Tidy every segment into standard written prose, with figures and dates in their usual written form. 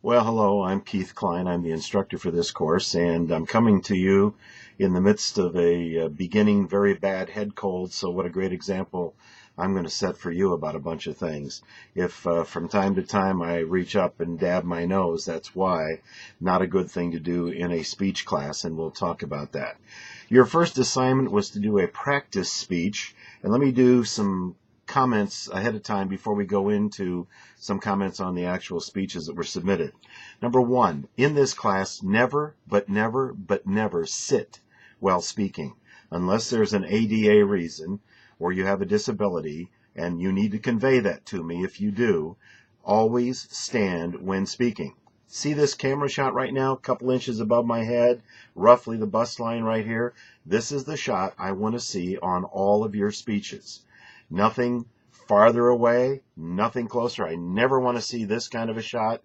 Well, hello, I'm Keith Klein. I'm the instructor for this course, and I'm coming to you in the midst of a beginning very bad head cold, so what a great example I'm going to set for you about a bunch of things. If from time to time I reach up and dab my nose, that's why. Not a good thing to do in a speech class, and we'll talk about that. Your first assignment was to do a practice speech, and let me do some comments ahead of time before we go into some comments on the actual speeches that were submitted. Number one, in this class, never, but never, but never sit while speaking. Unless there's an ADA reason or you have a disability and you need to convey that to me. If you do, always stand when speaking. See this camera shot right now, a couple inches above my head, roughly the bust line right here? This is the shot I want to see on all of your speeches. Nothing farther away, nothing closer. I never want to see this kind of a shot.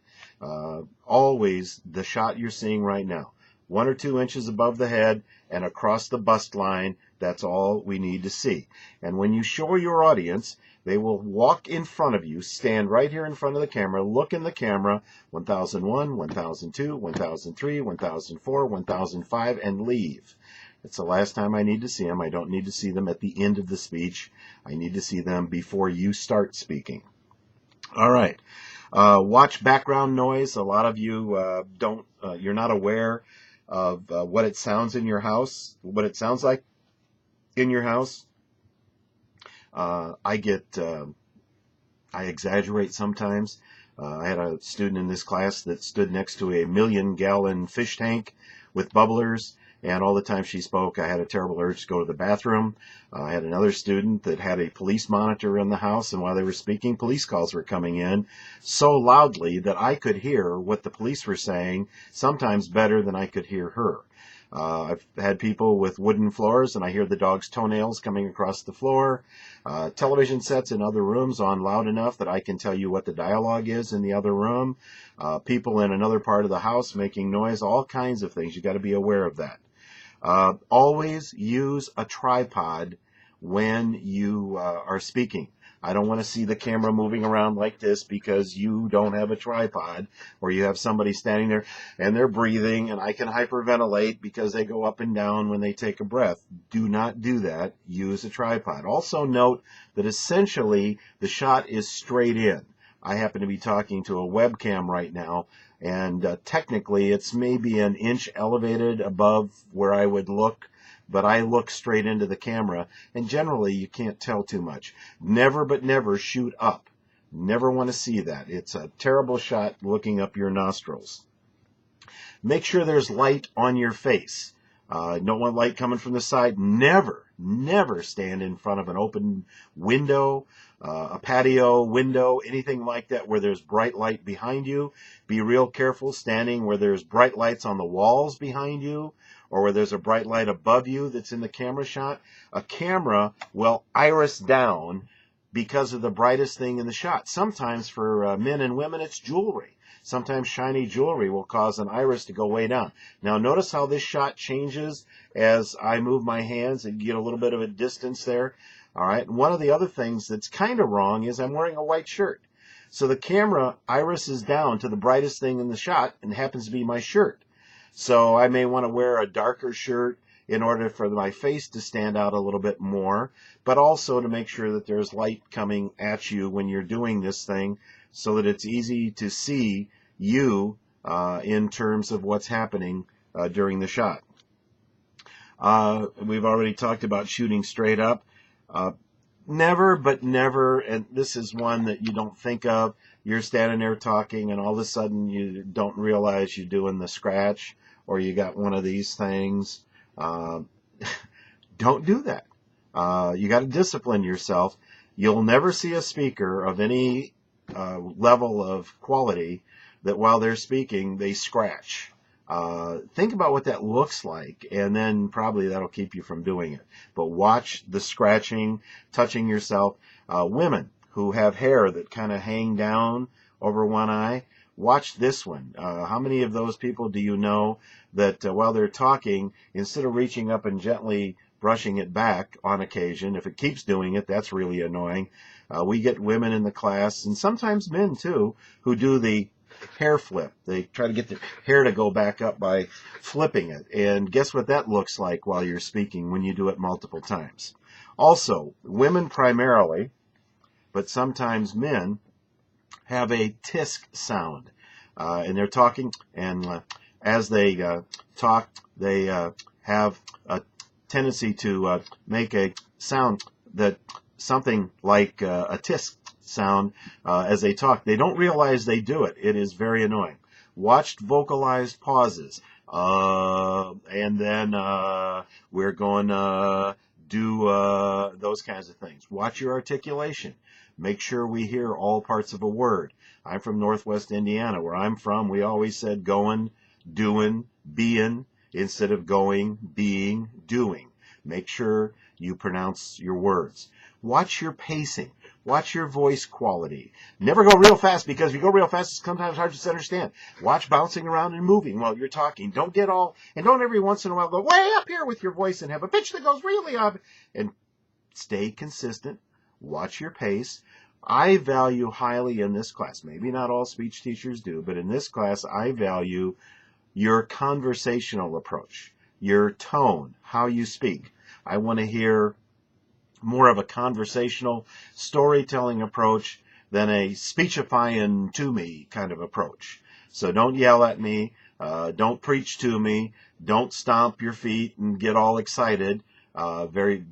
Always the shot you're seeing right now. 1 or 2 inches above the head and across the bust line. That's all we need to see. And when you show your audience, they will walk in front of you, stand right here in front of the camera, look in the camera, 1001, 1002, 1003, 1004, 1005, and leave. It's the last time I need to see them. I don't need to see them at the end of the speech. I need to see them before you start speaking. All right. Watch background noise. A lot of you you're not aware of what it sounds in your house, what it sounds like in your house. I exaggerate sometimes. I had a student in this class that stood next to a 1,000,000-gallon fish tank with bubblers. And all the time she spoke, I had a terrible urge to go to the bathroom. I had another student that had a police monitor in the house, and while they were speaking, police calls were coming in so loudly that I could hear what the police were saying, sometimes better than I could hear her. I've had people with wooden floors, and I hear the dog's toenails coming across the floor. Television sets in other rooms on loud enough that I can tell you what the dialogue is in the other room. People in another part of the house making noise, all kinds of things. You got to be aware of that. Always use a tripod when you are speaking. I don't want to see the camera moving around like this because you don't have a tripod, or you have somebody standing there and they're breathing, and I can hyperventilate because they go up and down when they take a breath. Do not do that. Use a tripod. Also note that essentially the shot is straight in. I happen to be talking to a webcam right now, and technically it's maybe an inch elevated above where I would look, but I look straight into the camera, and generally you can't tell too much. Never, but never shoot up. Never want to see that. It's a terrible shot looking up your nostrils. Make sure there's light on your face. Don't want light coming from the side. Never, never stand in front of an open window, a patio window, anything like that where there's bright light behind you. Be real careful standing where there's bright lights on the walls behind you, or where there's a bright light above you that's in the camera shot. A camera will iris down because of the brightest thing in the shot. Sometimes for men and women, it's jewelry. Sometimes shiny jewelry will cause an iris to go way down. Now notice how this shot changes as I move my hands and get a little bit of a distance there. All right. And one of the other things that's kind of wrong is I'm wearing a white shirt. So the camera irises down to the brightest thing in the shot, and it happens to be my shirt. So I may want to wear a darker shirt in order for my face to stand out a little bit more, but also to make sure that there's light coming at you when you're doing this thing so that it's easy to see you in terms of what's happening during the shot. We've already talked about shooting straight up. Never, but never, and this is one that you don't think of, you're standing there talking and all of a sudden you don't realize you're doing the scratch, or you got one of these things. Don't do that. You got to discipline yourself. You'll never see a speaker of any level of quality that while they're speaking, they scratch. Think about what that looks like, and then probably that'll keep you from doing it. But watch the scratching, touching yourself. Women who have hair that kind of hang down over one eye, watch this one. How many of those people do you know that while they're talking, instead of reaching up and gently brushing it back on occasion, if it keeps doing it, that's really annoying. We get women in the class, and sometimes men too, who do the hair flip. They try to get the hair to go back up by flipping it. And guess what that looks like while you're speaking when you do it multiple times. Also, women primarily, but sometimes men, have a tisk sound. And they're talking, and as they talk, they have a tendency to make a sound that something like a tisk sound as they talk. They don't realize they do it. It is very annoying. Watched vocalized pauses. And then we're going to do those kinds of things. Watch your articulation. Make sure we hear all parts of a word. I'm from Northwest Indiana. Where I'm from, we always said going, doing, being, instead of going, being, doing. Make sure you pronounce your words. Watch your pacing. Watch your voice quality. Never go real fast, because if you go real fast, it's sometimes hard to understand. Watch bouncing around and moving while you're talking. Don't get all, and don't every once in a while go way up here with your voice and have a pitch that goes really up. And stay consistent. Watch your pace. I value highly in this class, maybe not all speech teachers do, but in this class I value your conversational approach, your tone, how you speak. I want to hear more of a conversational storytelling approach than a speechifying to me kind of approach. So don't yell at me, don't preach to me, don't stomp your feet and get all excited.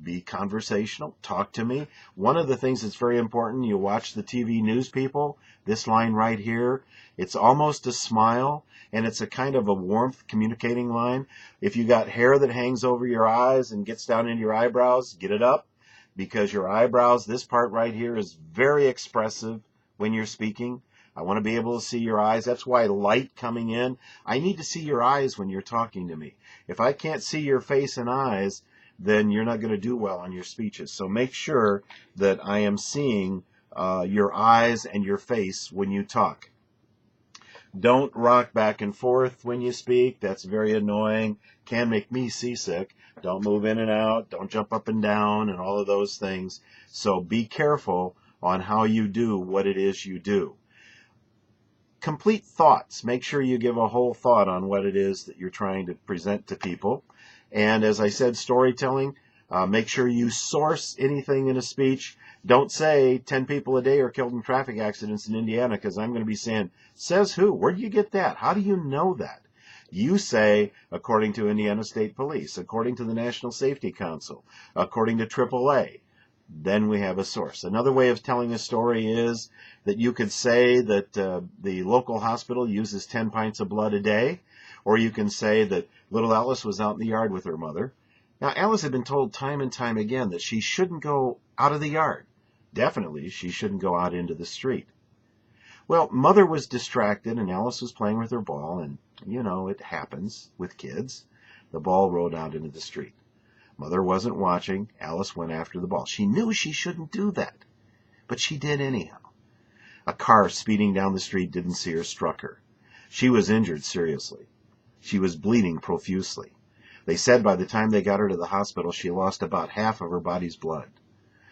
Be conversational. Talk to me. One of the things that's very important, you watch the TV news people, this line right here, it's almost a smile, and it's a kind of a warmth communicating line. If you got hair that hangs over your eyes and gets down into your eyebrows, get it up, because your eyebrows, this part right here, is very expressive when you're speaking. I want to be able to see your eyes. That's why light coming in, I need to see your eyes when you're talking to me. If I can't see your face and eyes, then you're not going to do well on your speeches. So make sure that I am seeing your eyes and your face when you talk. Don't rock back and forth when you speak. That's very annoying. Can make me seasick. Don't move in and out. Don't jump up and down and all of those things. So be careful on how you do what it is you do. Complete thoughts. Make sure you give a whole thought on what it is that you're trying to present to people. And as I said, storytelling, make sure you source anything in a speech. Don't say 10 people a day are killed in traffic accidents in Indiana, because I'm going to be saying, says who? Where do you get that? How do you know that? You say, according to Indiana State Police, according to the National Safety Council, according to AAA. Then we have a source. Another way of telling a story is that you could say that the local hospital uses 10 pints of blood a day, or you can say that little Alice was out in the yard with her mother. Now, Alice had been told time and time again that she shouldn't go out of the yard. Definitely, she shouldn't go out into the street. Well, mother was distracted, and Alice was playing with her ball, and, you know, it happens with kids. The ball rolled out into the street. Mother wasn't watching. Alice went after the ball. She knew she shouldn't do that, but she did anyhow. A car speeding down the street didn't see her, struck her. She was injured seriously. She was bleeding profusely. They said by the time they got her to the hospital, she lost about half of her body's blood.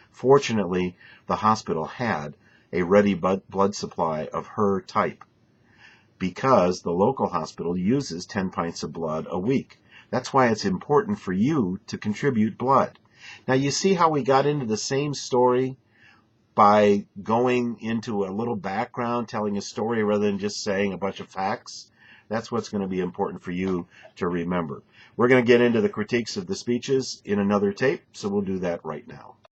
Fortunately, the hospital had a ready blood supply of her type, because the local hospital uses 10 pints of blood a week. That's why it's important for you to contribute blood. Now, you see how we got into the same story by going into a little background, telling a story rather than just saying a bunch of facts? That's what's going to be important for you to remember. We're going to get into the critiques of the speeches in another tape, so we'll do that right now.